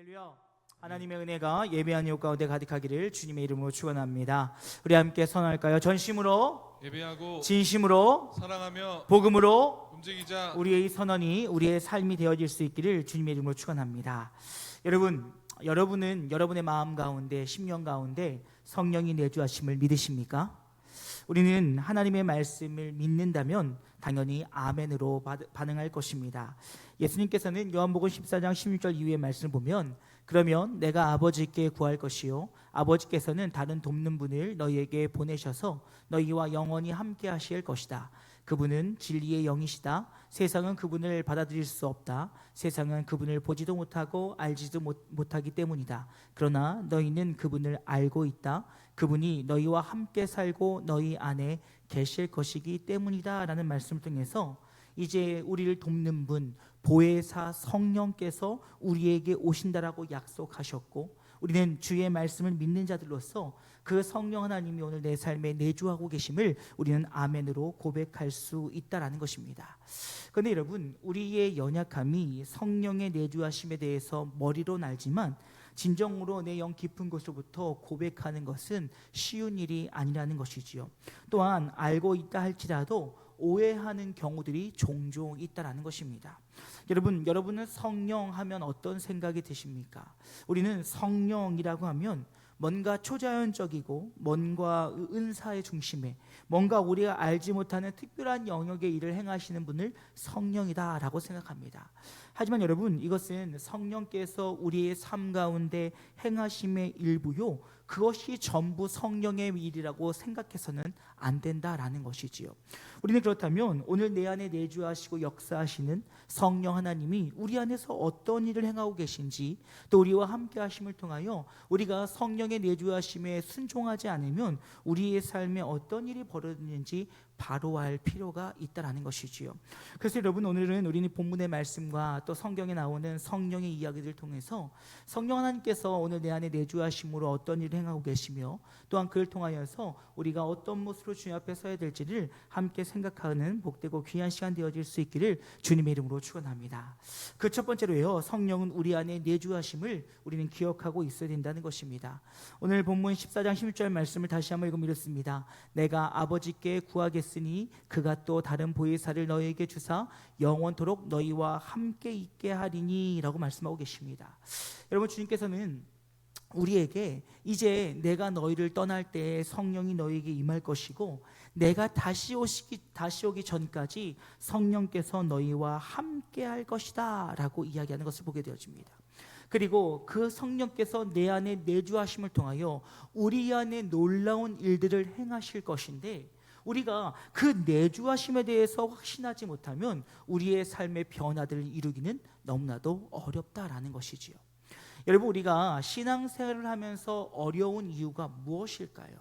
할렐루야. 하나님의 은혜가 예배한 이 가운데 가득하기를 주님의 이름으로 축원합니다. 우리 함께 선언할까요? 전심으로 예배하고 진심으로 사랑하며 복음으로 움직이자. 우리의 선언이 우리의 삶이 되어질 수 있기를 주님의 이름으로 축원합니다. 여러분은 여러분의 마음 가운데 심령 가운데 성령이 내주하심을 믿으십니까? 우리는 하나님의 말씀을 믿는다면 당연히 아멘으로 반응할 것입니다. 예수님께서는 요한복음 14장 16절 이후의 말씀을 보면 그러면 내가 아버지께 구할 것이요 아버지께서는 다른 돕는 분을 너희에게 보내셔서 너희와 영원히 함께 하실 것이다. 그분은 진리의 영이시다. 세상은 그분을 받아들일 수 없다. 세상은 그분을 보지도 못하고 알지도 못하기 때문이다. 그러나 너희는 그분을 알고 있다. 그분이 너희와 함께 살고 너희 안에 계실 것이기 때문이다 라는 말씀을 통해서 이제 우리를 돕는 분 보혜사 성령께서 우리에게 오신다라고 약속하셨고 우리는 주의 말씀을 믿는 자들로서 그 성령 하나님이 오늘 내 삶에 내주하고 계심을 우리는 아멘으로 고백할 수 있다라는 것입니다. 그런데 여러분, 우리의 연약함이 성령의 내주하심에 대해서 머리로는 알지만 진정으로 내 영 깊은 곳으로부터 고백하는 것은 쉬운 일이 아니라는 것이지요. 또한 알고 있다 할지라도 오해하는 경우들이 종종 있다라는 것입니다. 여러분은 성령 하면 어떤 생각이 드십니까? 우리는 성령이라고 하면 뭔가 초자연적이고 뭔가 은사의 중심에 뭔가 우리가 알지 못하는 특별한 영역의 일을 행하시는 분을 성령이다라고 생각합니다. 하지만 여러분, 이것은 성령께서 우리의 삶 가운데 행하심의 일부요, 그것이 전부 성령의 일이라고 생각해서는 안 된다라는 것이지요. 우리는 그렇다면 오늘 내 안에 내주하시고 역사하시는 성령 하나님이 우리 안에서 어떤 일을 행하고 계신지, 또 우리와 함께 하심을 통하여 우리가 성령의 내주하심에 순종하지 않으면 우리의 삶에 어떤 일이 벌어지는지 바로 알 필요가 있다라는 것이지요. 그래서 여러분, 오늘은 우리는 본문의 말씀과 또 성경에 나오는 성령의 이야기들을 통해서 성령 하나님께서 오늘 내 안에 내주하심으로 어떤 일을 행하고 계시며 또한 그를 통하여서 우리가 어떤 모습으로 주님 앞에 서야 될지를 함께 생각하는 복되고 귀한 시간 되어질 수 있기를 주님의 이름으로 축원합니다. 그 첫 번째로요, 성령은 우리 안에 내주하심을 우리는 기억하고 있어야 된다는 것입니다. 오늘 본문 14장 16절 말씀을 다시 한번 읽어드렸습니다. 내가 아버지께 구하겠으니 그가 또 다른 보혜사를 너희에게 주사 영원토록 너희와 함께 있게 하리니 라고 말씀하고 계십니다. 여러분, 주님께서는 우리에게 이제 내가 너희를 떠날 때 성령이 너희에게 임할 것이고 내가 다시 오기 전까지 성령께서 너희와 함께 할 것이다 라고 이야기하는 것을 보게 되어집니다. 그리고 그 성령께서 내 안에 내주하심을 통하여 우리 안에 놀라운 일들을 행하실 것인데 우리가 그 내주하심에 대해서 확신하지 못하면 우리의 삶의 변화들을 이루기는 너무나도 어렵다라는 것이지요. 여러분, 우리가 신앙생활을 하면서 어려운 이유가 무엇일까요?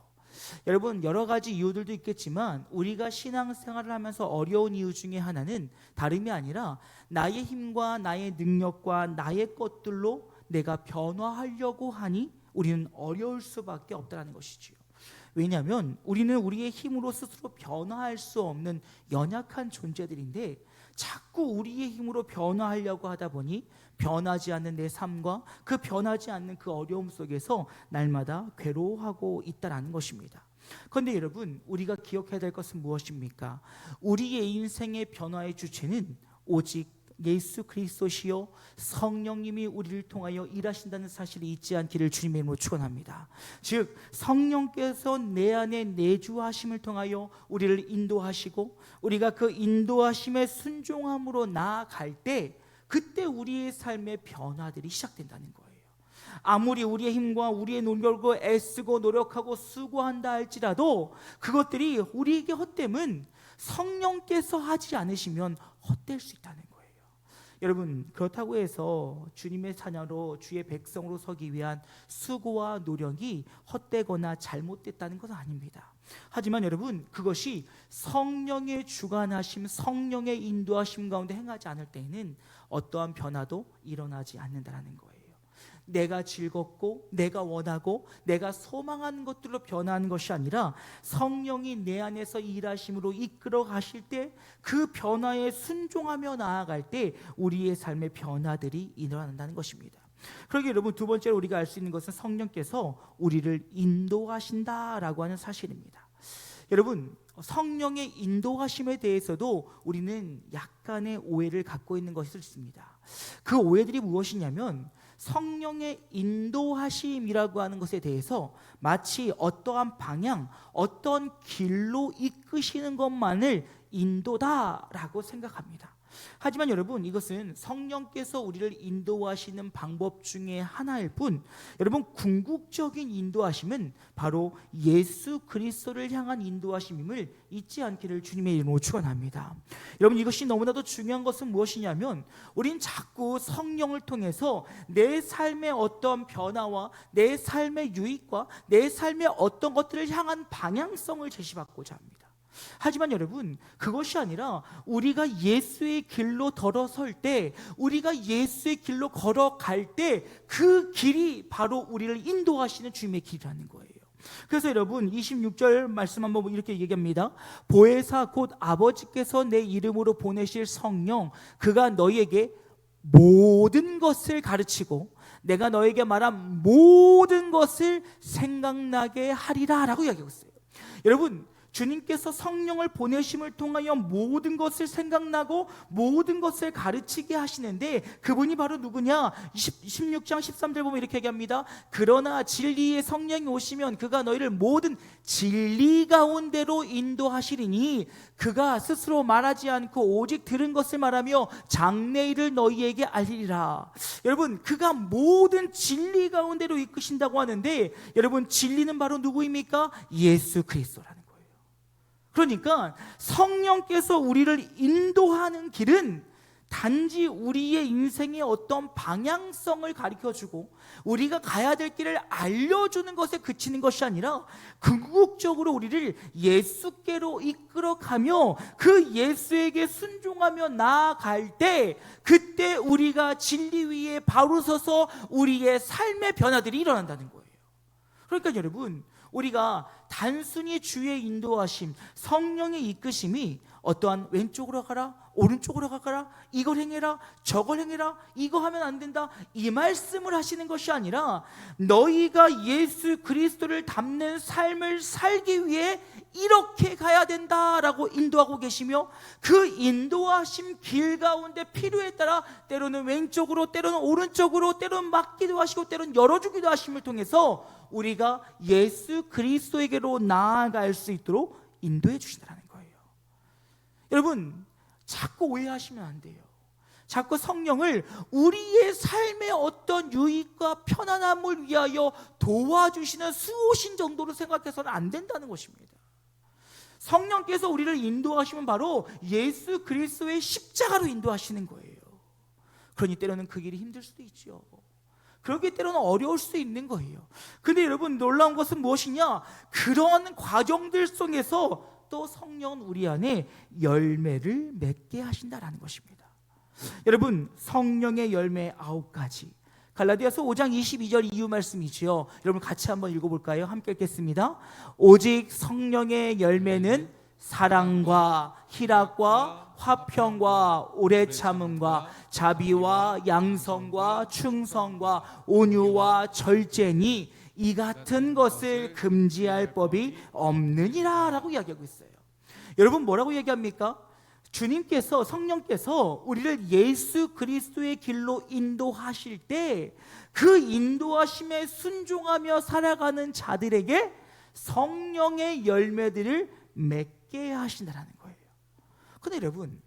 여러분, 여러 가지 이유들도 있겠지만 우리가 신앙생활을 하면서 어려운 이유 중에 하나는 다름이 아니라 나의 힘과 나의 능력과 나의 것들로 내가 변화하려고 하니 우리는 어려울 수밖에 없다는 것이지요. 왜냐하면 우리는 우리의 힘으로 스스로 변화할 수 없는 연약한 존재들인데 자꾸 우리의 힘으로 변화하려고 하다 보니 변하지 않는 내 삶과 그 변하지 않는 그 어려움 속에서 날마다 괴로워하고 있다는 것입니다. 그런데 여러분, 우리가 기억해야 될 것은 무엇입니까? 우리의 인생의 변화의 주체는 오직 예수 그리스도시요 성령님이 우리를 통하여 일하신다는 사실을 잊지 않기를 주님의 이름으로 축원합니다. 즉 성령께서 내 안에 내주하심을 통하여 우리를 인도하시고 우리가 그 인도하심에 순종함으로 나아갈 때 그때 우리의 삶의 변화들이 시작된다는 거예요. 아무리 우리의 힘과 우리의 노력으로 애쓰고 노력하고 수고한다 할지라도 그것들이 우리에게 헛됨은 성령께서 하지 않으시면 헛될 수 있다는 거예요. 여러분, 그렇다고 해서 주님의 자녀로 주의 백성으로 서기 위한 수고와 노력이 헛되거나 잘못됐다는 것은 아닙니다. 하지만 여러분, 그것이 성령의 주관하심, 성령의 인도하심 가운데 행하지 않을 때에는 어떠한 변화도 일어나지 않는다는 거예요. 내가 즐겁고 내가 원하고 내가 소망하는 것들로 변화하는 것이 아니라 성령이 내 안에서 일하심으로 이끌어 가실 때 그 변화에 순종하며 나아갈 때 우리의 삶의 변화들이 일어난다는 것입니다. 그러게 여러분, 두 번째로 우리가 알 수 있는 것은 성령께서 우리를 인도하신다라고 하는 사실입니다. 여러분, 성령의 인도하심에 대해서도 우리는 약간의 오해를 갖고 있는 것이 있습니다. 그 오해들이 무엇이냐면, 성령의 인도하심이라고 하는 것에 대해서 마치 어떠한 방향, 어떤 길로 이끄시는 것만을 인도다라고 생각합니다. 하지만 여러분, 이것은 성령께서 우리를 인도하시는 방법 중에 하나일 뿐, 여러분, 궁극적인 인도하심은 바로 예수 그리스도를 향한 인도하심임을 잊지 않기를 주님의 이름으로 축원합니다. 여러분, 이것이 너무나도 중요한 것은 무엇이냐면, 우린 자꾸 성령을 통해서 내 삶의 어떤 변화와 내 삶의 유익과 내 삶의 어떤 것들을 향한 방향성을 제시받고자 합니다. 하지만 여러분, 그것이 아니라 우리가 예수의 길로 걸어설 때, 우리가 예수의 길로 걸어갈 때 그 길이 바로 우리를 인도하시는 주님의 길이라는 거예요. 그래서 여러분, 26절 말씀 한번 이렇게 얘기합니다. 보혜사 곧 아버지께서 내 이름으로 보내실 성령, 그가 너희에게 모든 것을 가르치고 내가 너에게 말한 모든 것을 생각나게 하리라 라고 이야기하고 있어요. 여러분, 주님께서 성령을 보내심을 통하여 모든 것을 생각나고 모든 것을 가르치게 하시는데, 그분이 바로 누구냐? 16장 13절 보면 이렇게 얘기합니다. 그러나 진리의 성령이 오시면 그가 너희를 모든 진리 가운데로 인도하시리니 그가 스스로 말하지 않고 오직 들은 것을 말하며 장래일을 너희에게 알리리라. 여러분, 그가 모든 진리 가운데로 이끄신다고 하는데, 여러분, 진리는 바로 누구입니까? 예수 그리스도라는 거예요. 그러니까 성령께서 우리를 인도하는 길은 단지 우리의 인생의 어떤 방향성을 가르쳐주고 우리가 가야 될 길을 알려주는 것에 그치는 것이 아니라 궁극적으로 우리를 예수께로 이끌어가며 그 예수에게 순종하며 나아갈 때, 그때 우리가 진리 위에 바로 서서 우리의 삶의 변화들이 일어난다는 거예요. 그러니까 여러분, 우리가 단순히 주의 인도하심, 성령의 이끄심이 어떠한 왼쪽으로 가라, 오른쪽으로 가라, 이걸 행해라, 저걸 행해라, 이거 하면 안 된다, 이 말씀을 하시는 것이 아니라 너희가 예수 그리스도를 닮는 삶을 살기 위해 이렇게 가야 된다라고 인도하고 계시며, 그 인도하심 길 가운데 필요에 따라 때로는 왼쪽으로, 때로는 오른쪽으로, 때로는 막기도 하시고 때로는 열어주기도 하심을 통해서 우리가 예수 그리스도에게로 나아갈 수 있도록 인도해 주신다는 거예요. 여러분, 자꾸 오해하시면 안 돼요. 자꾸 성령을 우리의 삶의 어떤 유익과 편안함을 위하여 도와주시는 수호신 정도로 생각해서는 안 된다는 것입니다. 성령께서 우리를 인도하시면 바로 예수 그리스도의 십자가로 인도하시는 거예요. 그러니 때로는 그 길이 힘들 수도 있죠. 그러기 때로는 어려울 수 있는 거예요. 근데 여러분, 놀라운 것은 무엇이냐? 그런 과정들 속에서 또 성령은 우리 안에 열매를 맺게 하신다라는 것입니다. 여러분, 성령의 열매 9가지, 갈라디아서 5장 22절 이후 말씀이지요. 여러분 같이 한번 읽어볼까요? 함께 읽겠습니다. 오직 성령의 열매는 사랑과 희락과 화평과 오래 참음과 자비와 양성과 충성과 온유와 절제니 이 같은 것을 금지할 법이 없느니라 라고 이야기하고 있어요. 여러분, 뭐라고 얘기합니까? 주님께서, 성령께서 우리를 예수 그리스도의 길로 인도하실 때 그 인도하심에 순종하며 살아가는 자들에게 성령의 열매들을 맺게 하신다는 거예요. 그런데 여러분,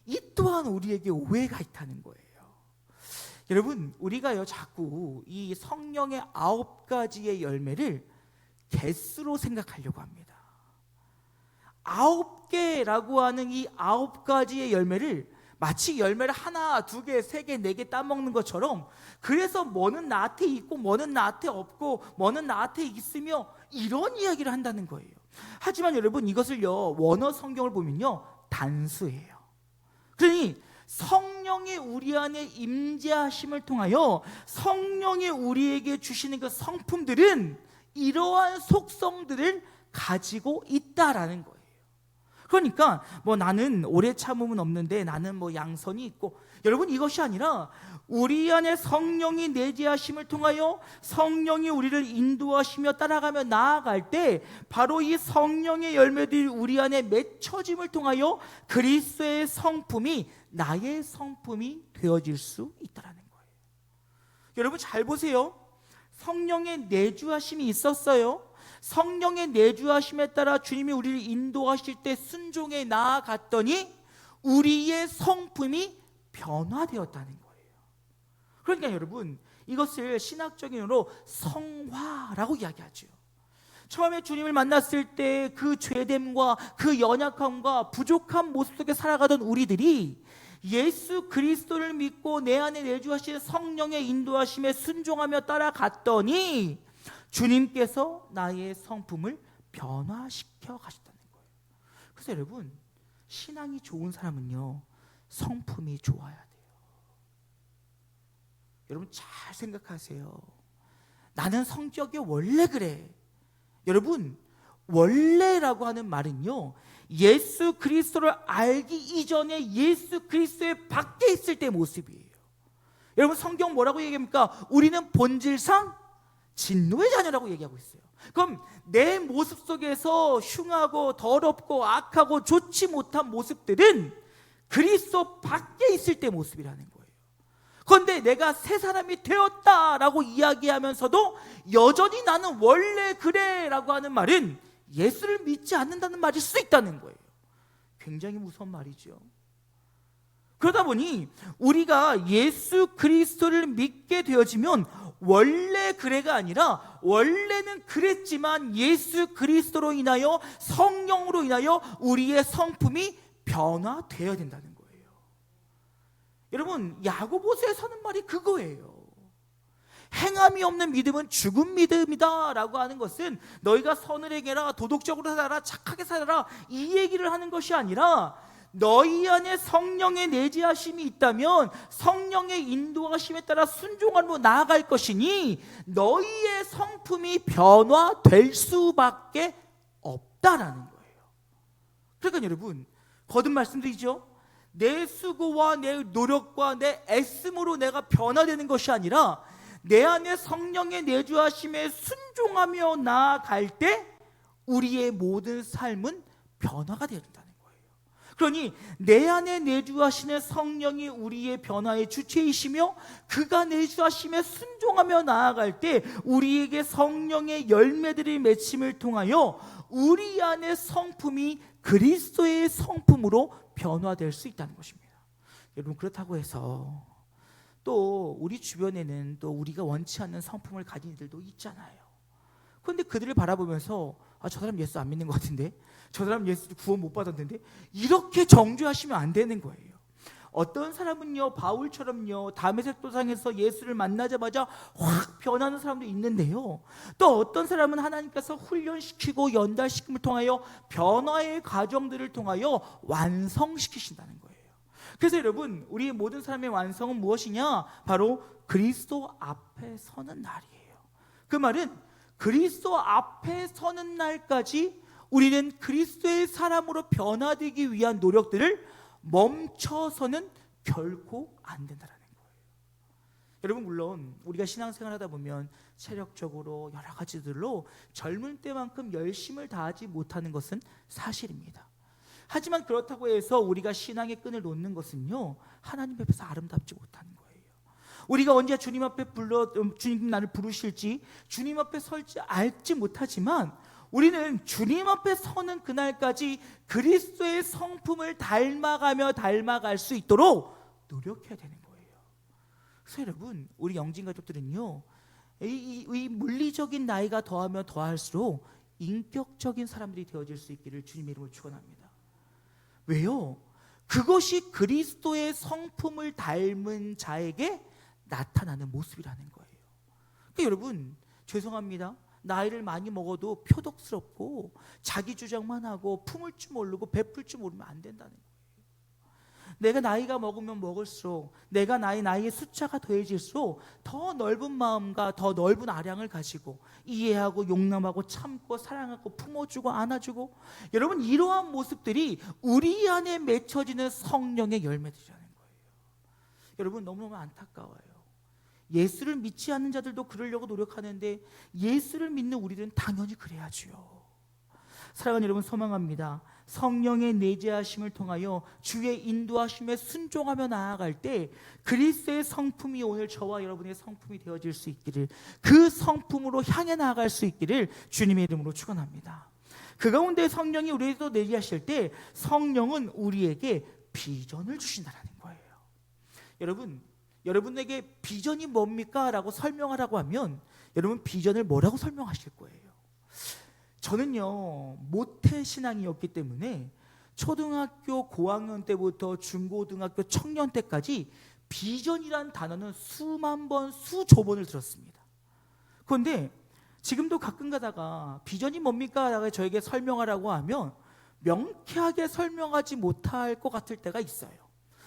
이 또한 우리에게 오해가 있다는 거예요. 여러분, 우리가요 자꾸 이 성령의 9가지의 열매를 개수로 생각하려고 합니다. 9개라고 하는 이 9가지의 열매를 마치 열매를 하나, 2개, 3개, 4개 따먹는 것처럼, 그래서 뭐는 나한테 있고 뭐는 나한테 없고 뭐는 나한테 있으며 이런 이야기를 한다는 거예요. 하지만 여러분, 이것을요 원어 성경을 보면요 단수예요. 그러니 성령이 우리 안에 임재하심을 통하여 성령이 우리에게 주시는 그 성품들은 이러한 속성들을 가지고 있다라는 거예요. 그러니까 뭐 나는 오래 참음은 없는데 나는 뭐 양선이 있고, 여러분 이것이 아니라 우리 안에 성령이 내재하심을 통하여 성령이 우리를 인도하시며 따라가며 나아갈 때 바로 이 성령의 열매들이 우리 안에 맺혀짐을 통하여 그리스도의 성품이 나의 성품이 되어질 수 있다는 거예요. 여러분 잘 보세요. 성령의 내주하심이 있었어요. 성령의 내주하심에 따라 주님이 우리를 인도하실 때 순종해 나아갔더니 우리의 성품이 변화되었다는 거예요. 그러니까 여러분 이것을 신학적인으로 성화라고 이야기하죠. 처음에 주님을 만났을 때 그 죄됨과 그 연약함과 부족한 모습 속에 살아가던 우리들이 예수 그리스도를 믿고 내 안에 내주하신 성령의 인도하심에 순종하며 따라갔더니 주님께서 나의 성품을 변화시켜 가셨다는 거예요. 그래서 여러분 신앙이 좋은 사람은요 성품이 좋아야 돼요. 여러분 잘 생각하세요. 나는 성격이 원래 그래. 여러분 원래라고 하는 말은요 예수 그리스도를 알기 이전에 예수 그리스도의 밖에 있을 때의 모습이에요. 여러분 성경 뭐라고 얘기합니까? 우리는 본질상 진노의 자녀라고 얘기하고 있어요. 그럼 내 모습 속에서 흉하고 더럽고 악하고 좋지 못한 모습들은 그리스도 밖에 있을 때 모습이라는 거예요. 그런데 내가 새 사람이 되었다라고 이야기하면서도 여전히 나는 원래 그래 라고 하는 말은 예수를 믿지 않는다는 말일 수 있다는 거예요. 굉장히 무서운 말이죠. 그러다 보니 우리가 예수 그리스도를 믿게 되어지면 원래 그래가 아니라 원래는 그랬지만 예수 그리스도로 인하여 성령으로 인하여 우리의 성품이 변화되어야 된다는 거예요. 여러분 야고보서에 서는 말이 그거예요. 행함이 없는 믿음은 죽은 믿음이다 라고 하는 것은 너희가 선을 행해라, 도덕적으로 살아라, 착하게 살아라 이 얘기를 하는 것이 아니라 너희 안에 성령의 내재하심이 있다면 성령의 인도하심에 따라 순종하며 나아갈 것이니 너희의 성품이 변화될 수밖에 없다라는 거예요. 그러니까 여러분 거듭 말씀드리죠. 내 수고와 내 노력과 내 애씀으로 내가 변화되는 것이 아니라 내 안에 성령의 내주하심에 순종하며 나아갈 때 우리의 모든 삶은 변화가 되어야 된다는 거예요. 그러니 내 안에 내주하시는 성령이 우리의 변화의 주체이시며 그가 내주하심에 순종하며 나아갈 때 우리에게 성령의 열매들이 맺힘을 통하여 우리 안의 성품이 그리스도의 성품으로 변화될 수 있다는 것입니다. 여러분 그렇다고 해서 또 우리 주변에는 또 우리가 원치 않는 성품을 가진 이들도 있잖아요. 그런데 그들을 바라보면서 저 사람 예수 안 믿는 것 같은데, 저 사람 예수 구원 못 받았는데, 이렇게 정죄하시면 안 되는 거예요. 어떤 사람은요 바울처럼요 다메섹 도상에서 예수를 만나자마자 확 변하는 사람도 있는데요, 또 어떤 사람은 하나님께서 훈련시키고 연달시킴을 통하여 변화의 과정들을 통하여 완성시키신다는 거예요. 그래서 여러분 우리의 모든 삶의 완성은 무엇이냐? 바로 그리스도 앞에 서는 날이에요. 그 말은 그리스도 앞에 서는 날까지 우리는 그리스도의 사람으로 변화되기 위한 노력들을 멈춰서는 결코 안 된다는 거예요. 여러분 물론 우리가 신앙생활 하다 보면 체력적으로 여러 가지들로 젊을 때만큼 열심을 다하지 못하는 것은 사실입니다. 하지만 그렇다고 해서 우리가 신앙의 끈을 놓는 것은요 하나님 앞에서 아름답지 못하는 거예요. 우리가 언제 주님 앞에 주님 나를 부르실지 주님 앞에 설지 알지 못하지만 우리는 주님 앞에 서는 그날까지 그리스도의 성품을 닮아갈 수 있도록 노력해야 되는 거예요. 그래서 여러분 우리 영진 가족들은요 이 물리적인 나이가 더하면 더할수록 인격적인 사람들이 되어질 수 있기를 주님의 이름으로 축원합니다. 왜요? 그것이 그리스도의 성품을 닮은 자에게 나타나는 모습이라는 거예요. 그러니까 여러분 죄송합니다. 나이를 많이 먹어도 표독스럽고 자기 주장만 하고 품을 줄 모르고 베풀 줄 모르면 안 된다는 거예요. 내가 나이가 먹으면 먹을수록, 내가 나이의 숫자가 더해질수록 더 넓은 마음과 더 넓은 아량을 가지고 이해하고 용납하고 참고 사랑하고 품어주고 안아주고, 여러분 이러한 모습들이 우리 안에 맺혀지는 성령의 열매들이라는 거예요. 여러분 너무너무 안타까워요. 예수를 믿지 않는 자들도 그러려고 노력하는데 예수를 믿는 우리들은 당연히 그래야지요. 사랑하는 여러분, 소망합니다. 성령의 내재하심을 통하여 주의 인도하심에 순종하며 나아갈 때 그리스도의 성품이 오늘 저와 여러분의 성품이 되어질 수 있기를, 그 성품으로 향해 나아갈 수 있기를 주님의 이름으로 축원합니다. 그 가운데 성령이 우리에게도 내재하실 때 성령은 우리에게 비전을 주신다는 거예요. 여러분에게 비전이 뭡니까? 라고 설명하라고 하면 여러분 비전을 뭐라고 설명하실 거예요? 저는요 모태신앙이었기 때문에 초등학교 고학년 때부터 중고등학교 청년 때까지 비전이란 단어는 수만 번 수조 번을 들었습니다. 그런데 지금도 가끔 가다가 비전이 뭡니까? 라고 저에게 설명하라고 하면 명쾌하게 설명하지 못할 것 같을 때가 있어요.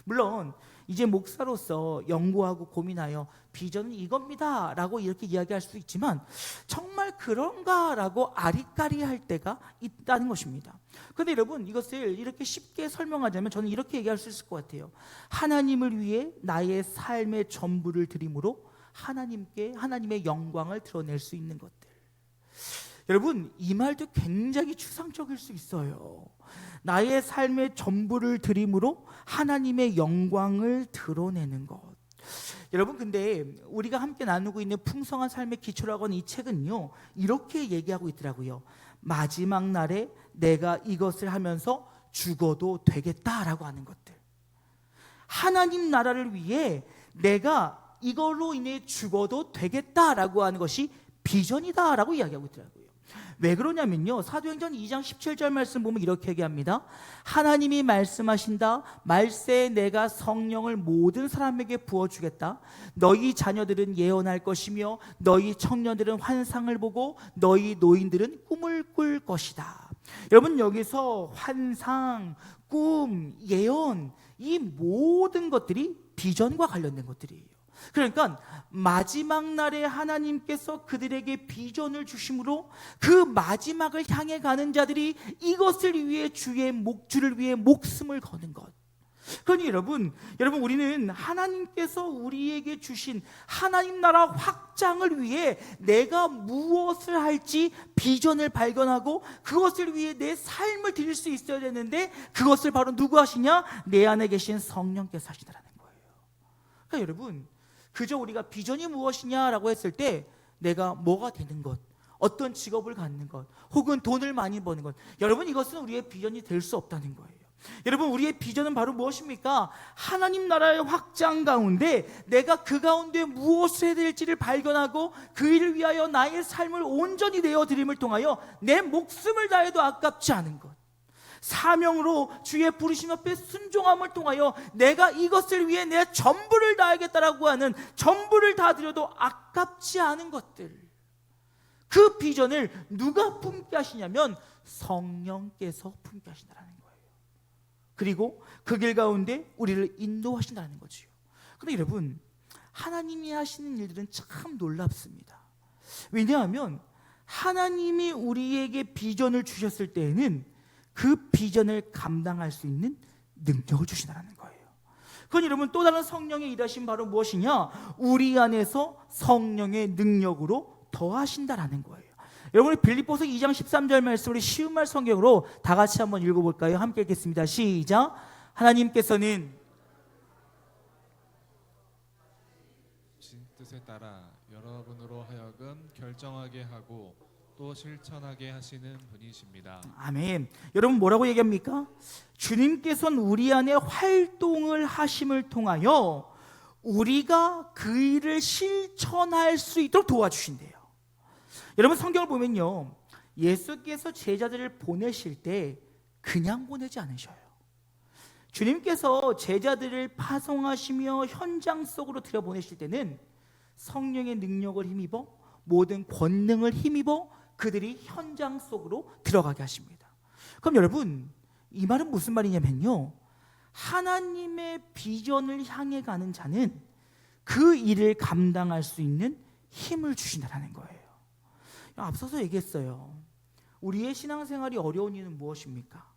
물론 이제 목사로서 연구하고 고민하여 비전은 이겁니다 라고 이렇게 이야기할 수 있지만 정말 그런가 라고 아리까리할 때가 있다는 것입니다. 그런데 여러분 이것을 이렇게 쉽게 설명하자면 저는 이렇게 얘기할 수 있을 것 같아요. 하나님을 위해 나의 삶의 전부를 드림으로 하나님의 영광을 드러낼 수 있는 것들. 여러분 이 말도 굉장히 추상적일 수 있어요. 나의 삶의 전부를 드림으로 하나님의 영광을 드러내는 것. 여러분 근데 우리가 함께 나누고 있는 풍성한 삶의 기초라고 하는 이 책은요 이렇게 얘기하고 있더라고요. 마지막 날에 내가 이것을 하면서 죽어도 되겠다라고 하는 것들. 하나님 나라를 위해 내가 이걸로 인해 죽어도 되겠다라고 하는 것이 비전이다라고 이야기하고 있더라고요. 왜 그러냐면요 사도행전 2장 17절 말씀 보면 이렇게 얘기합니다. 하나님이 말씀하신다. 말세에 내가 성령을 모든 사람에게 부어주겠다. 너희 자녀들은 예언할 것이며 너희 청년들은 환상을 보고 너희 노인들은 꿈을 꿀 것이다. 여러분 여기서 환상, 꿈, 예언 이 모든 것들이 비전과 관련된 것들이에요. 그러니까 마지막 날에 하나님께서 그들에게 비전을 주심으로 그 마지막을 향해 가는 자들이 이것을 위해 주를 위해 목숨을 거는 것. 그러니 여러분 우리는 하나님께서 우리에게 주신 하나님 나라 확장을 위해 내가 무엇을 할지 비전을 발견하고 그것을 위해 내 삶을 드릴 수 있어야 되는데 그것을 바로 누구 하시냐? 내 안에 계신 성령께서 하시더라는 거예요. 그러니까 여러분 그저 우리가 비전이 무엇이냐라고 했을 때 내가 뭐가 되는 것, 어떤 직업을 갖는 것, 혹은 돈을 많이 버는 것, 여러분 이것은 우리의 비전이 될 수 없다는 거예요. 여러분 우리의 비전은 바로 무엇입니까? 하나님 나라의 확장 가운데 내가 그 가운데 무엇을 해야 될지를 발견하고 그 일을 위하여 나의 삶을 온전히 내어드림을 통하여 내 목숨을 다해도 아깝지 않은 것, 사명으로 주의 부르심 앞에 순종함을 통하여 내가 이것을 위해 내 전부를 다하겠다라고 하는 전부를 다 드려도 아깝지 않은 것들, 그 비전을 누가 품게 하시냐면 성령께서 품게 하신다는 거예요. 그리고 그 길 가운데 우리를 인도하신다는 거지요. 그런데 여러분 하나님이 하시는 일들은 참 놀랍습니다. 왜냐하면 하나님이 우리에게 비전을 주셨을 때에는 그 비전을 감당할 수 있는 능력을 주신다는 거예요. 그건 여러분 또 다른 성령의 일하심 바로 무엇이냐? 우리 안에서 성령의 능력으로 더하신다라는 거예요. 여러분이 빌립보서 2장 13절 말씀을 쉬운 말 성경으로 다 같이 한번 읽어볼까요? 함께 읽겠습니다. 시작. 하나님께서는 뜻에 따라 여러분으로 하여금 결정하게 하고 또 실천하게 하시는 분이십니다. 아멘. 여러분 뭐라고 얘기합니까? 주님께서는 우리 안에 활동을 하심을 통하여 우리가 그 일을 실천할 수 있도록 도와주신대요. 여러분 성경을 보면요 예수께서 제자들을 보내실 때 그냥 보내지 않으셔요. 주님께서 제자들을 파송하시며 현장 속으로 들여보내실 때는 성령의 능력을 힘입어 모든 권능을 힘입어 그들이 현장 속으로 들어가게 하십니다. 그럼 여러분 이 말은 무슨 말이냐면요 하나님의 비전을 향해 가는 자는 그 일을 감당할 수 있는 힘을 주신다는 거예요. 앞서서 얘기했어요. 우리의 신앙생활이 어려운 이유는 무엇입니까?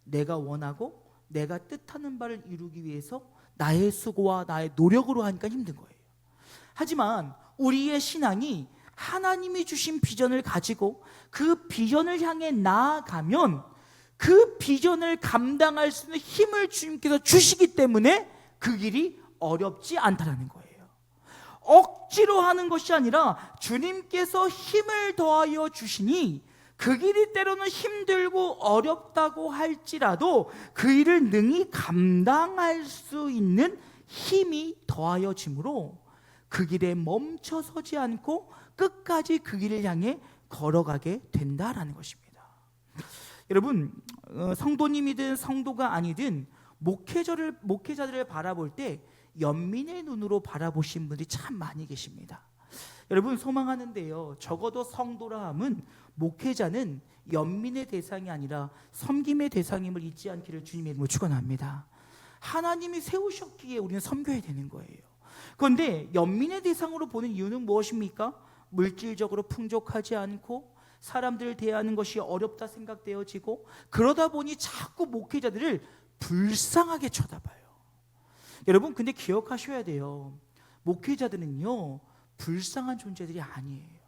내가 원하고 내가 뜻하는 바를 이루기 위해서 나의 수고와 나의 노력으로 하니까 힘든 거예요. 하지만 우리의 신앙이 하나님이 주신 비전을 가지고 그 비전을 향해 나아가면 그 비전을 감당할 수 있는 힘을 주님께서 주시기 때문에 그 길이 어렵지 않다는 거예요. 억지로 하는 것이 아니라 주님께서 힘을 더하여 주시니 그 길이 때로는 힘들고 어렵다고 할지라도 그 일을 능히 감당할 수 있는 힘이 더하여짐으로 그 길에 멈춰서지 않고 끝까지 그 길을 향해 걸어가게 된다라는 것입니다. 여러분, 성도님이든 성도가 아니든 목회자들을 바라볼 때 연민의 눈으로 바라보신 분들이 참 많이 계십니다. 여러분, 소망하는데요, 적어도 성도라 함은 목회자는 연민의 대상이 아니라 섬김의 대상임을 잊지 않기를 주님의 이름으로 축원합니다. 하나님이 세우셨기에 우리는 섬겨야 되는 거예요. 그런데 연민의 대상으로 보는 이유는 무엇입니까? 물질적으로 풍족하지 않고 사람들을 대하는 것이 어렵다 생각되어지고, 그러다 보니 자꾸 목회자들을 불쌍하게 쳐다봐요. 여러분, 근데 기억하셔야 돼요. 목회자들은요, 불쌍한 존재들이 아니에요.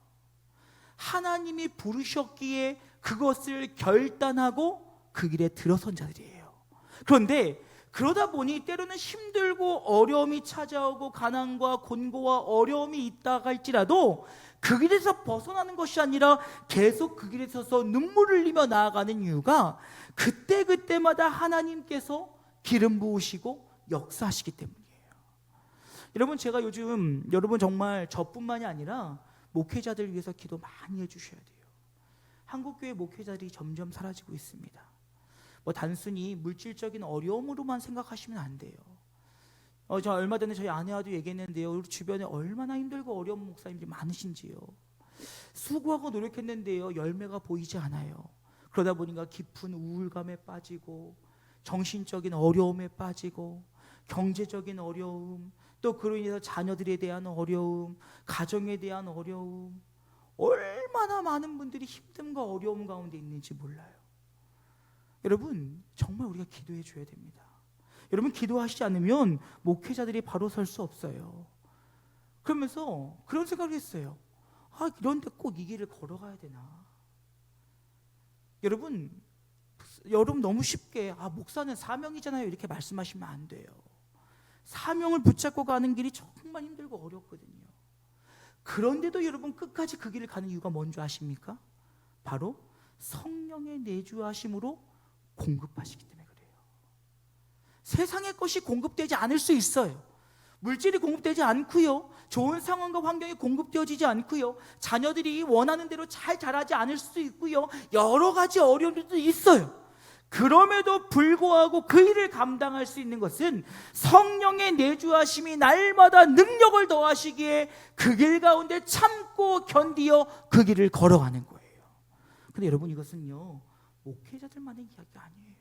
하나님이 부르셨기에 그것을 결단하고 그 길에 들어선 자들이에요. 그런데 그러다 보니 때로는 힘들고 어려움이 찾아오고 가난과 곤고와 어려움이 있다 할지라도 그 길에서 벗어나는 것이 아니라 계속 그 길에 서서 눈물을 흘리며 나아가는 이유가 그때그때마다 하나님께서 기름 부으시고 역사하시기 때문이에요. 여러분, 제가 요즘 여러분 정말 저뿐만이 아니라 목회자들 위해서 기도 많이 해주셔야 돼요. 한국교회 목회자들이 점점 사라지고 있습니다. 단순히 물질적인 어려움으로만 생각하시면 안 돼요. 저 얼마 전에 저희 아내와도 얘기했는데요, 우리 주변에 얼마나 힘들고 어려운 목사님들이 많으신지요. 수고하고 노력했는데요, 열매가 보이지 않아요. 그러다 보니까 깊은 우울감에 빠지고 정신적인 어려움에 빠지고 경제적인 어려움, 또 그로 인해서 자녀들에 대한 어려움, 가정에 대한 어려움, 얼마나 많은 분들이 힘듦과 어려움 가운데 있는지 몰라요. 여러분, 정말 우리가 기도해 줘야 됩니다. 여러분, 기도하시지 않으면 목회자들이 바로 설 수 없어요. 그러면서 그런 생각을 했어요. 이런데 꼭 이 길을 걸어가야 되나? 여러분 너무 쉽게 목사는 사명이잖아요 이렇게 말씀하시면 안 돼요. 사명을 붙잡고 가는 길이 정말 힘들고 어렵거든요. 그런데도 여러분 끝까지 그 길을 가는 이유가 뭔지 아십니까? 바로 성령의 내주하심으로 공급하시기 때문에 그래요. 세상의 것이 공급되지 않을 수 있어요. 물질이 공급되지 않고요, 좋은 상황과 환경이 공급되어지지 않고요, 자녀들이 원하는 대로 잘 자라지 않을 수도 있고요, 여러 가지 어려움들도 있어요. 그럼에도 불구하고 그 일을 감당할 수 있는 것은 성령의 내주하심이 날마다 능력을 더하시기에 그 길 가운데 참고 견디어 그 길을 걸어가는 거예요. 근데 여러분, 이것은요 목회자들만의 이야기가 아니에요.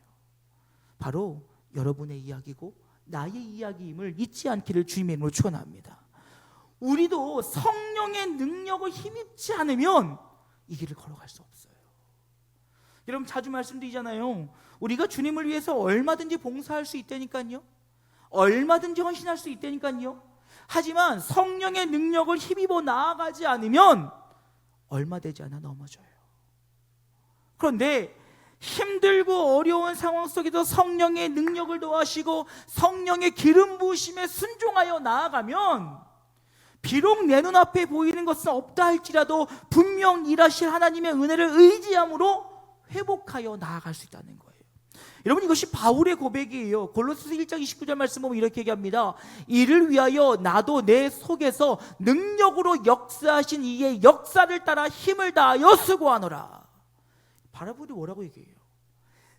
바로 여러분의 이야기고 나의 이야기임을 잊지 않기를 주님의 이름으로 축원합니다. 우리도 성령의 능력을 힘입지 않으면 이 길을 걸어갈 수 없어요. 여러분, 자주 말씀드리잖아요. 우리가 주님을 위해서 얼마든지 봉사할 수 있다니까요. 얼마든지 헌신할 수 있다니까요. 하지만 성령의 능력을 힘입어 나아가지 않으면 얼마 되지 않아 넘어져요. 그런데 힘들고 어려운 상황 속에서 성령의 능력을 더하시고 성령의 기름 부으심에 순종하여 나아가면 비록 내 눈앞에 보이는 것은 없다 할지라도 분명 일하실 하나님의 은혜를 의지함으로 회복하여 나아갈 수 있다는 거예요. 여러분, 이것이 바울의 고백이에요. 골로새서 1장 29절 말씀 보면 이렇게 얘기합니다. 이를 위하여 나도 내 속에서 능력으로 역사하신 이의 역사를 따라 힘을 다하여 수고하노라. 바울이 뭐라고 얘기해요?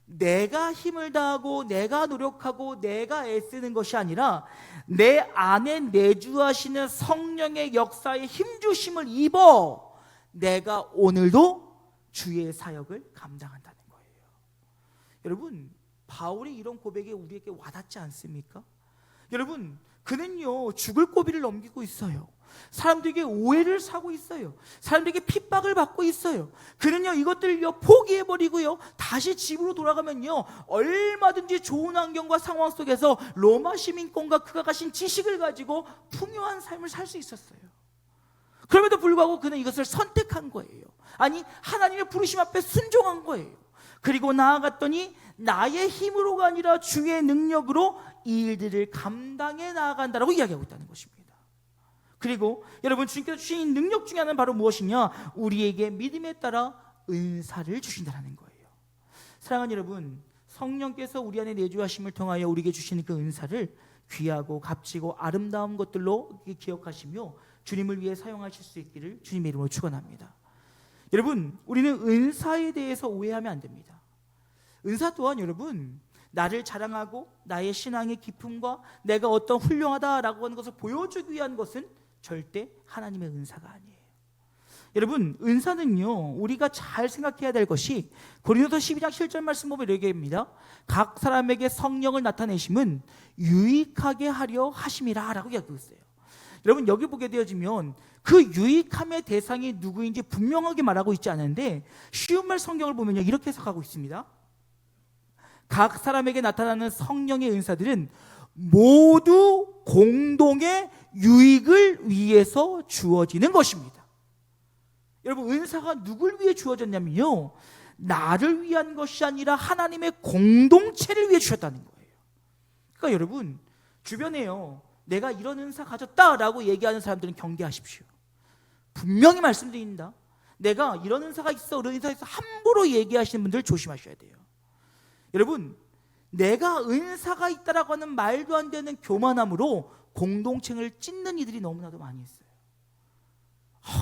내가 힘을 다하고 내가 노력하고 내가 애쓰는 것이 아니라 내 안에 내주하시는 성령의 역사에 힘주심을 입어 내가 오늘도 주의 사역을 감당한다는 거예요. 여러분, 바울의 이런 고백에 우리에게 와닿지 않습니까? 여러분, 그는요 죽을 고비를 넘기고 있어요. 사람들에게 오해를 사고 있어요. 사람들에게 핍박을 받고 있어요. 그는요 이것들을요 포기해버리고요 다시 집으로 돌아가면요 얼마든지 좋은 환경과 상황 속에서 로마 시민권과 그가 가진 지식을 가지고 풍요한 삶을 살 수 있었어요. 그럼에도 불구하고 그는 이것을 선택한 거예요. 아니, 하나님의 부르심 앞에 순종한 거예요. 그리고 나아갔더니 나의 힘으로가 아니라 주의 능력으로 이 일들을 감당해 나아간다라고 이야기하고 있다는 것입니다. 그리고 여러분, 주님께서 주신 능력 중에 하나는 바로 무엇이냐? 우리에게 믿음에 따라 은사를 주신다는 거예요. 사랑하는 여러분, 성령께서 우리 안에 내주하심을 통하여 우리에게 주시는 그 은사를 귀하고 값지고 아름다운 것들로 기억하시며 주님을 위해 사용하실 수 있기를 주님의 이름으로 축원합니다. 여러분, 우리는 은사에 대해서 오해하면 안 됩니다. 은사 또한 여러분, 나를 자랑하고 나의 신앙의 깊음과 내가 어떤 훌륭하다라고 하는 것을 보여주기 위한 것은 절대 하나님의 은사가 아니에요. 여러분, 은사는요 우리가 잘 생각해야 될 것이 고린도서 12장 7절 말씀 보면 이렇게 합니다. 각 사람에게 성령을 나타내심은 유익하게 하려 하심이라 라고 이야기하고 있어요. 여러분, 여기 보게 되어지면 그 유익함의 대상이 누구인지 분명하게 말하고 있지 않은데, 쉬운 말 성경을 보면요 이렇게 해석하고 있습니다. 각 사람에게 나타나는 성령의 은사들은 모두 공동의 유익을 위해서 주어지는 것입니다. 여러분, 은사가 누굴 위해 주어졌냐면요 나를 위한 것이 아니라 하나님의 공동체를 위해 주셨다는 거예요. 그러니까 여러분, 주변에요 내가 이런 은사 가졌다라고 얘기하는 사람들은 경계하십시오. 분명히 말씀드립니다. 내가 이런 은사가 있어, 이런 은사가 있어 함부로 얘기하시는 분들 조심하셔야 돼요. 여러분, 내가 은사가 있다라고 하는 말도 안 되는 교만함으로 공동체를 찢는 이들이 너무나도 많이 있어요.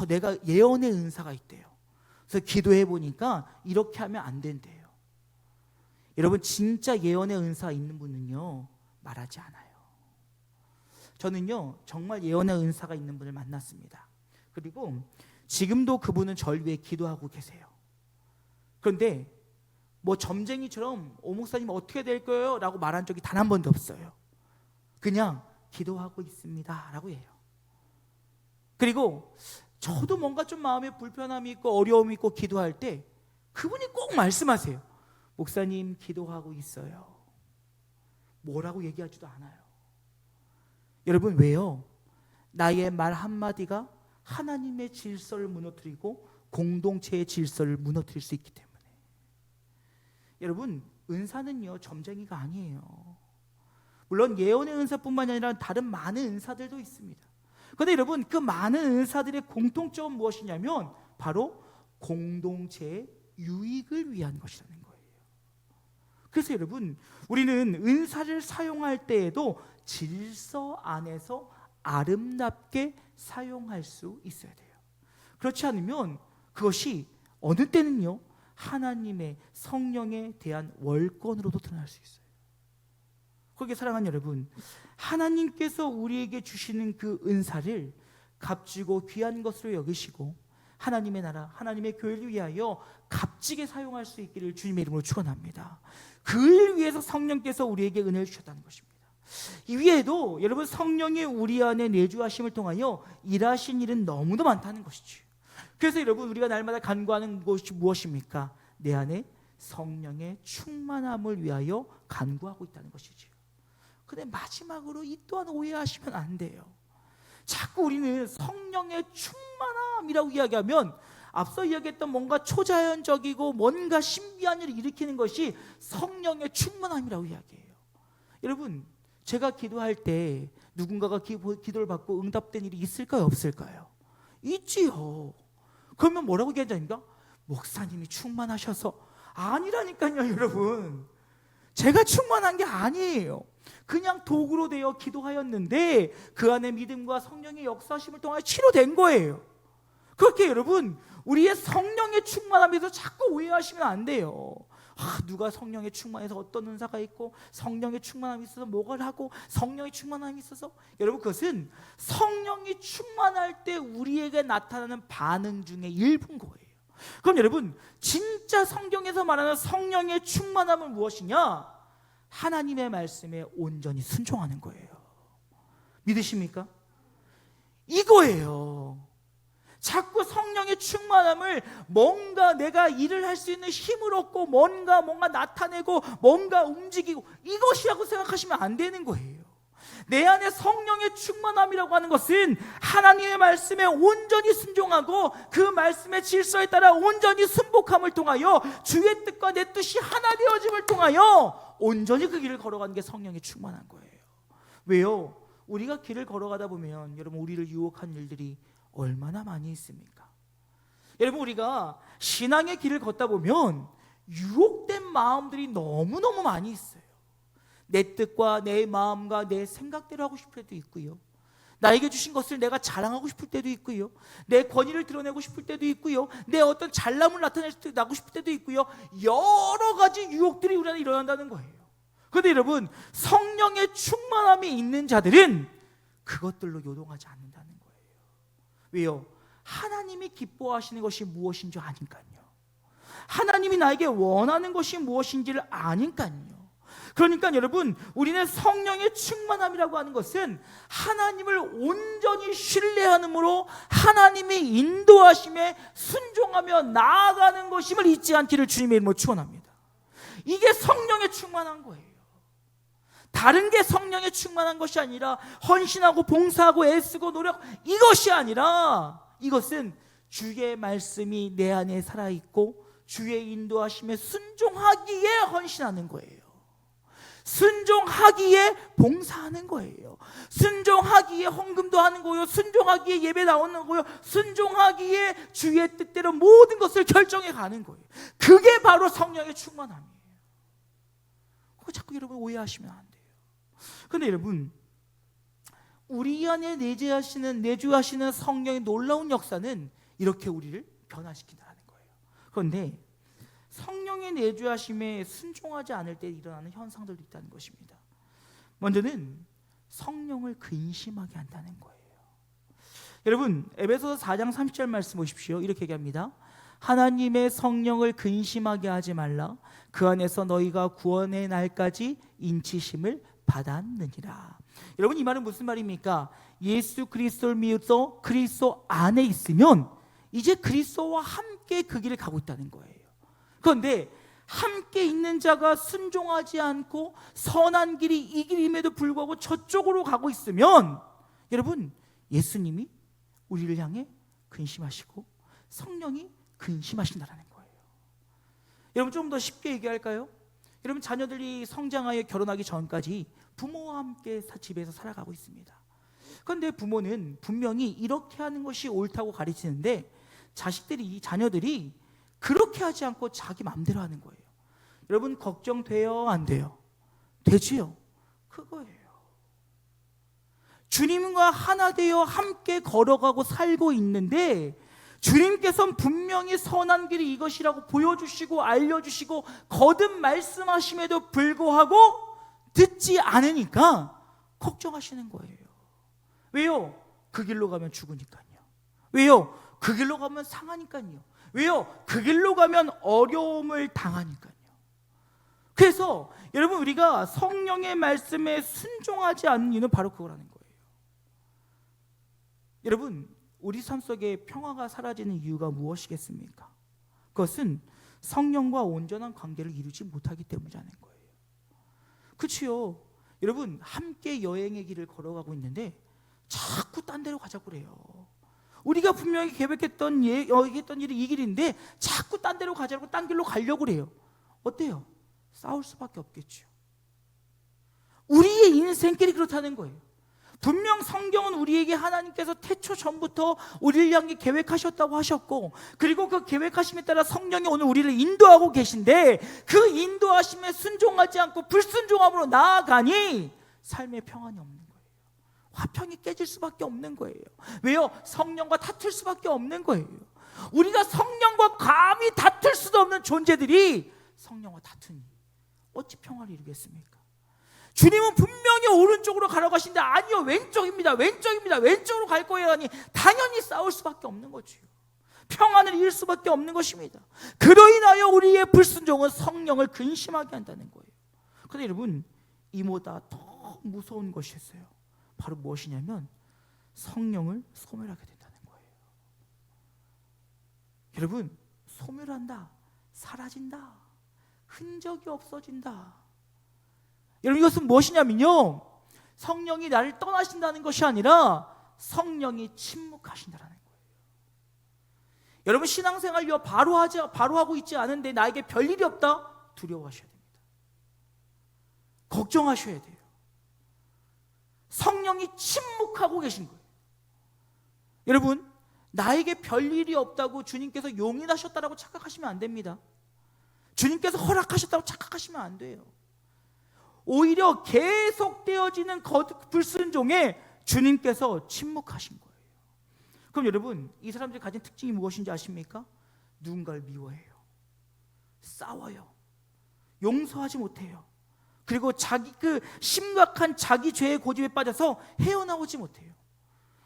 내가 예언의 은사가 있대요. 그래서 기도해 보니까 이렇게 하면 안 된대요. 여러분, 진짜 예언의 은사 있는 분은요 말하지 않아요. 저는요 정말 예언의 은사가 있는 분을 만났습니다. 그리고 지금도 그분은 절 위해 기도하고 계세요. 그런데 뭐 점쟁이처럼 오 목사님 어떻게 될 거예요? 라고 말한 적이 단 한 번도 없어요. 그냥 기도하고 있습니다 라고 해요. 그리고 저도 뭔가 좀 마음에 불편함이 있고 어려움이 있고 기도할 때 그분이 꼭 말씀하세요. 목사님 기도하고 있어요. 뭐라고 얘기하지도 않아요. 여러분, 왜요? 나의 말 한마디가 하나님의 질서를 무너뜨리고 공동체의 질서를 무너뜨릴 수 있기 때문에. 여러분, 은사는요 점쟁이가 아니에요. 물론 예언의 은사뿐만 아니라 다른 많은 은사들도 있습니다. 그런데 여러분, 그 많은 은사들의 공통점은 무엇이냐면 바로 공동체의 유익을 위한 것이라는 거예요. 그래서 여러분, 우리는 은사를 사용할 때에도 질서 안에서 아름답게 사용할 수 있어야 돼요. 그렇지 않으면 그것이 어느 때는요 하나님의 성령에 대한 월권으로도 드러날 수 있어요. 거기에 사랑하는 여러분, 하나님께서 우리에게 주시는 그 은사를 값지고 귀한 것으로 여기시고 하나님의 나라, 하나님의 교회를 위하여 값지게 사용할 수 있기를 주님의 이름으로 축원합니다. 그를 위해서 성령께서 우리에게 은혜를 주셨다는 것입니다. 이 위에도 여러분, 성령이 우리 안에 내주하심을 통하여 일하신 일은 너무도 많다는 것이죠. 그래서 여러분, 우리가 날마다 간구하는 것이 무엇입니까? 내 안에 성령의 충만함을 위하여 간구하고 있다는 것이죠. 근데 마지막으로 이 또한 오해하시면 안 돼요. 자꾸 우리는 성령의 충만함이라고 이야기하면 앞서 이야기했던 뭔가 초자연적이고 뭔가 신비한 일을 일으키는 것이 성령의 충만함이라고 이야기해요. 여러분, 제가 기도할 때 누군가가 기도를 받고 응답된 일이 있을까요? 없을까요? 있지요. 그러면 뭐라고 얘기하자니까? 목사님이 충만하셔서. 아니라니까요, 여러분. 제가 충만한 게 아니에요. 그냥 도구로 되어 기도하였는데 그 안에 믿음과 성령의 역사심을 통하여 치료된 거예요. 그렇게 여러분, 우리의 성령의 충만함에서 자꾸 오해하시면 안 돼요. 누가 성령의 충만해서 어떤 은사가 있고 성령의 충만함이 있어서 뭐가 하고 성령의 충만함이 있어서, 여러분, 그것은 성령이 충만할 때 우리에게 나타나는 반응 중에 일부인 거예요. 그럼 여러분, 진짜 성경에서 말하는 성령의 충만함은 무엇이냐? 하나님의 말씀에 온전히 순종하는 거예요. 믿으십니까? 이거예요. 자꾸 성령의 충만함을 뭔가 내가 일을 할 수 있는 힘을 얻고 뭔가 나타내고 뭔가 움직이고 이것이라고 생각하시면 안 되는 거예요. 내 안에 성령의 충만함이라고 하는 것은 하나님의 말씀에 온전히 순종하고 그 말씀의 질서에 따라 온전히 순복함을 통하여 주의 뜻과 내 뜻이 하나 되어짐을 통하여 온전히 그 길을 걸어가는 게 성령의 충만한 거예요. 왜요? 우리가 길을 걸어가다 보면 여러분 우리를 유혹한 일들이 얼마나 많이 있습니까? 여러분 우리가 신앙의 길을 걷다 보면 유혹된 마음들이 너무너무 많이 있어요. 내 뜻과 내 마음과 내 생각대로 하고 싶을 때도 있고요, 나에게 주신 것을 내가 자랑하고 싶을 때도 있고요, 내 권위를 드러내고 싶을 때도 있고요, 내 어떤 잘남을 나타내고 싶을 때도 있고요, 여러 가지 유혹들이 우리 안에 일어난다는 거예요. 그런데 여러분 성령의 충만함이 있는 자들은 그것들로 요동하지 않는다는 거예요. 왜요? 하나님이 기뻐하시는 것이 무엇인 줄 아니까요. 하나님이 나에게 원하는 것이 무엇인지를 아니까요. 그러니까 여러분 우리는 성령의 충만함이라고 하는 것은 하나님을 온전히 신뢰함으로 하나님의 인도하심에 순종하며 나아가는 것임을 잊지 않기를 주님의 이름으로 축원합니다. 이게 성령의 충만한 거예요. 다른 게 성령의 충만한 것이 아니라 헌신하고 봉사하고 애쓰고 노력 이것이 아니라 이것은 주의 말씀이 내 안에 살아있고 주의 인도하심에 순종하기에 헌신하는 거예요. 순종하기에 봉사하는 거예요. 순종하기에 헌금도 하는 거예요. 순종하기에 예배 나오는 거예요. 순종하기에 주의 뜻대로 모든 것을 결정해 가는 거예요. 그게 바로 성령의 충만함이에요. 그거 자꾸 여러분 오해하시면 안 돼요. 그런데 여러분 우리 안에 내주하시는 성령의 놀라운 역사는 이렇게 우리를 변화시킨다는 거예요. 그런데 성령의 내주하심에 순종하지 않을 때 일어나는 현상들도 있다는 것입니다. 먼저는 성령을 근심하게 한다는 거예요. 여러분 에베소서 4장 30절 말씀 보십시오. 이렇게 얘기합니다. 하나님의 성령을 근심하게 하지 말라. 그 안에서 너희가 구원의 날까지 인치심을 받았느니라. 여러분 이 말은 무슨 말입니까? 예수 그리스도를 믿어 그리스도 안에 있으면 이제 그리스도와 함께 그 길을 가고 있다는 거예요. 그런데 함께 있는 자가 순종하지 않고 선한 길이 이 길임에도 불구하고 저쪽으로 가고 있으면 여러분 예수님이 우리를 향해 근심하시고 성령이 근심하신다는 거예요. 여러분 좀 더 쉽게 얘기할까요? 여러분 자녀들이 성장하여 결혼하기 전까지 부모와 함께 집에서 살아가고 있습니다. 그런데 부모는 분명히 이렇게 하는 것이 옳다고 가르치는데 자녀들이 그렇게 하지 않고 자기 마음대로 하는 거예요. 여러분 걱정돼요? 안 돼요? 되지요? 그거예요. 주님과 하나 되어 함께 걸어가고 살고 있는데 주님께서는 분명히 선한 길이 이것이라고 보여주시고 알려주시고 거듭 말씀하심에도 불구하고 듣지 않으니까 걱정하시는 거예요. 왜요? 그 길로 가면 죽으니까요. 왜요? 그 길로 가면 상하니까요. 왜요? 그 길로 가면 어려움을 당하니까요. 그래서 여러분 우리가 성령의 말씀에 순종하지 않는 이유는 바로 그거라는 거예요. 여러분 우리 삶 속에 평화가 사라지는 이유가 무엇이겠습니까? 그것은 성령과 온전한 관계를 이루지 못하기 때문이라는 거예요. 그렇지요. 여러분 함께 여행의 길을 걸어가고 있는데 자꾸 딴 데로 가자고 그래요. 우리가 분명히 계획했던 얘기했던 일이 이 길인데 자꾸 딴 데로 가자고 딴 길로 가려고 그래요. 어때요? 싸울 수밖에 없겠죠. 우리의 인생길이 그렇다는 거예요. 분명 성경은 우리에게 하나님께서 태초 전부터 우리를 향해 계획하셨다고 하셨고 그리고 그 계획하심에 따라 성령이 오늘 우리를 인도하고 계신데 그 인도하심에 순종하지 않고 불순종함으로 나아가니 삶의 평안이 없는 거예요. 화평이 깨질 수밖에 없는 거예요. 왜요? 성령과 다툴 수밖에 없는 거예요. 우리가 성령과 감히 다툴 수도 없는 존재들이 성령과 다투니 어찌 평화를 이루겠습니까? 주님은 분명히 오른쪽으로 가라고 하시는데 아니요 왼쪽입니다. 왼쪽으로 갈 거예요 하니 당연히 싸울 수밖에 없는 거죠. 평안을 잃을 수밖에 없는 것입니다. 그로 인하여 우리의 불순종은 성령을 근심하게 한다는 거예요. 그런데 여러분, 이보다 더 무서운 것이 있어요. 바로 무엇이냐면 성령을 소멸하게 된다는 거예요. 여러분, 소멸한다, 사라진다, 흔적이 없어진다. 여러분, 이것은 무엇이냐면요, 성령이 나를 떠나신다는 것이 아니라 성령이 침묵하신다는 거예요. 여러분, 신앙생활 바로 하고 있지 않은데 나에게 별일이 없다? 두려워하셔야 됩니다. 걱정하셔야 돼요. 성령이 침묵하고 계신 거예요. 여러분, 나에게 별일이 없다고 주님께서 용인하셨다라고 착각하시면 안 됩니다. 주님께서 허락하셨다고 착각하시면 안 돼요. 오히려 계속되어지는 불순종에 주님께서 침묵하신 거예요. 그럼 여러분, 이 사람들이 가진 특징이 무엇인지 아십니까? 누군가를 미워해요, 싸워요, 용서하지 못해요. 그리고 그 심각한 자기 죄의 고집에 빠져서 헤어나오지 못해요.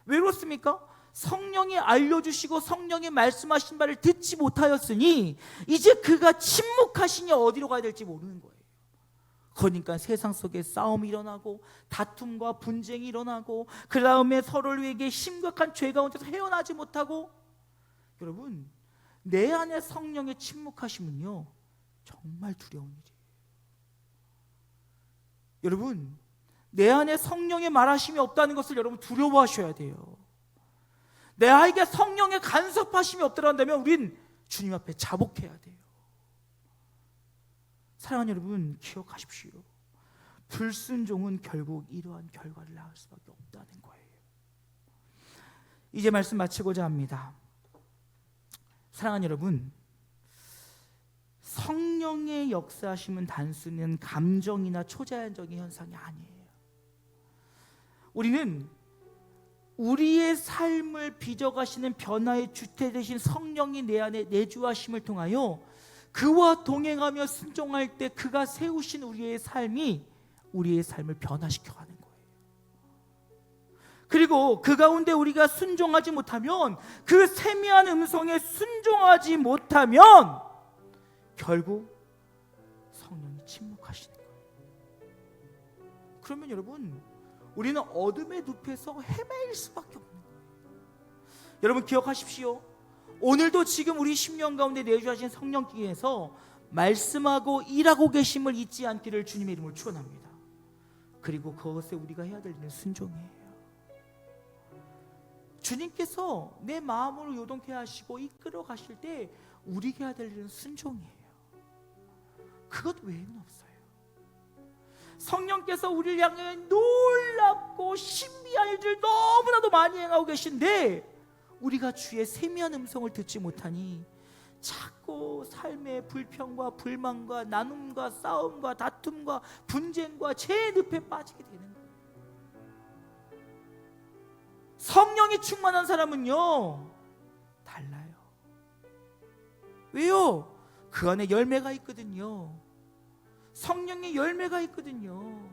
왜 그렇습니까? 성령이 알려주시고 성령이 말씀하신 바를 듣지 못하였으니 이제 그가 침묵하시니 어디로 가야 될지 모르는 거예요. 그러니까 세상 속에 싸움이 일어나고 다툼과 분쟁이 일어나고, 그 다음에 서로를 위해 심각한 죄 가운데서 헤어나지 못하고. 여러분, 내 안에 성령의 침묵하심은요, 정말 두려운 일이에요. 여러분, 내 안에 성령의 말하심이 없다는 것을 여러분 두려워하셔야 돼요. 내에게 성령의 간섭하심이 없더라면 우린 주님 앞에 자복해야 돼요. 사랑하는 여러분, 기억하십시오. 불순종은 결국 이러한 결과를 낳을 수밖에 없다는 거예요. 이제 말씀 마치고자 합니다. 사랑하는 여러분, 성령의 역사하심은 단순한 감정이나 초자연적인 현상이 아니에요. 우리는 우리의 삶을 빚어가시는 변화의 주체 되신 성령이 내 안에 내주하심을 통하여 그와 동행하며 순종할 때 그가 세우신 우리의 삶이 우리의 삶을 변화시켜가는 거예요. 그리고 그 가운데 우리가 순종하지 못하면, 그 세미한 음성에 순종하지 못하면 결국 성령이 침묵하시는 거예요. 그러면 여러분, 우리는 어둠의 늪에서 헤매일 수밖에 없는 거예요. 여러분, 기억하십시오. 오늘도 지금 우리 심령 가운데 내주하신 성령께서 말씀하고 일하고 계심을 잊지 않기를 주님의 이름으로 축원합니다. 그리고 그것에 우리가 해야 될 일은 순종이에요. 주님께서 내 마음을 요동케 하시고 이끌어 가실 때 우리가 해야 될 일은 순종이에요. 그것 외에는 없어요. 성령께서 우리를 향해 놀랍고 신비한 일들 너무나도 많이 행하고 계신데 우리가 주의 세미한 음성을 듣지 못하니 자꾸 삶의 불평과 불만과 나눔과 싸움과 다툼과 분쟁과 죄의 늪에 빠지게 되는 거예요. 성령이 충만한 사람은요, 달라요. 왜요? 그 안에 열매가 있거든요. 성령의 열매가 있거든요.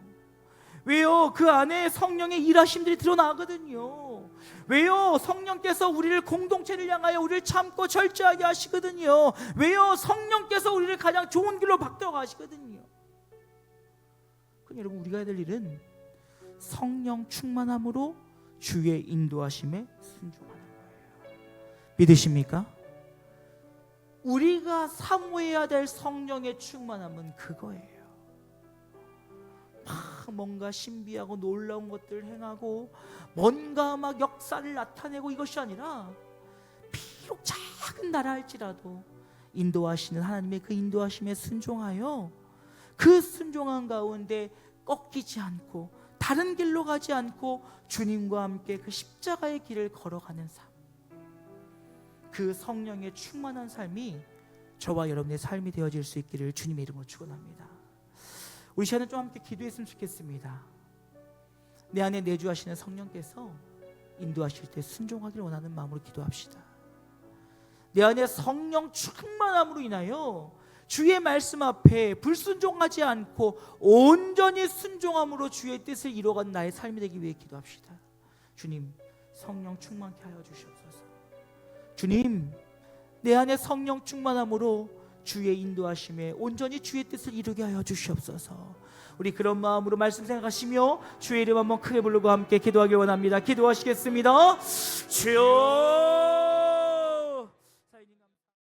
왜요? 그 안에 성령의 일하심들이 드러나거든요. 왜요? 성령께서 우리를 공동체를 향하여 우리를 참고 절제하게 하시거든요. 왜요? 성령께서 우리를 가장 좋은 길로 바꾸어 가시거든요. 그럼 여러분, 우리가 해야 될 일은 성령 충만함으로 주의 인도하심에 순종하는 거예요. 믿으십니까? 우리가 사모해야 될 성령의 충만함은 그거예요. 막 뭔가 신비하고 놀라운 것들을 행하고 뭔가 막 역사를 나타내고 이것이 아니라, 비록 작은 나라 할지라도 인도하시는 하나님의 그 인도하심에 순종하여 그 순종한 가운데 꺾이지 않고 다른 길로 가지 않고 주님과 함께 그 십자가의 길을 걸어가는 삶, 그 성령의 충만한 삶이 저와 여러분의 삶이 되어질 수 있기를 주님의 이름으로 축원합니다. 우리 시간에 좀 함께 기도했으면 좋겠습니다. 내 안에 내주하시는 성령께서 인도하실 때 순종하기를 원하는 마음으로 기도합시다. 내 안에 성령 충만함으로 인하여 주의 말씀 앞에 불순종하지 않고 온전히 순종함으로 주의 뜻을 이루어가는 나의 삶이 되기 위해 기도합시다. 주님, 성령 충만케 하여 주시옵소서. 주님, 내 안에 성령 충만함으로 주의 인도하심에 온전히 주의 뜻을 이루게 하여 주시옵소서. 우리 그런 마음으로 말씀 생각하시며 주의 이름 한번 크게 부르고 함께 기도하길 원합니다. 기도하시겠습니다. 주여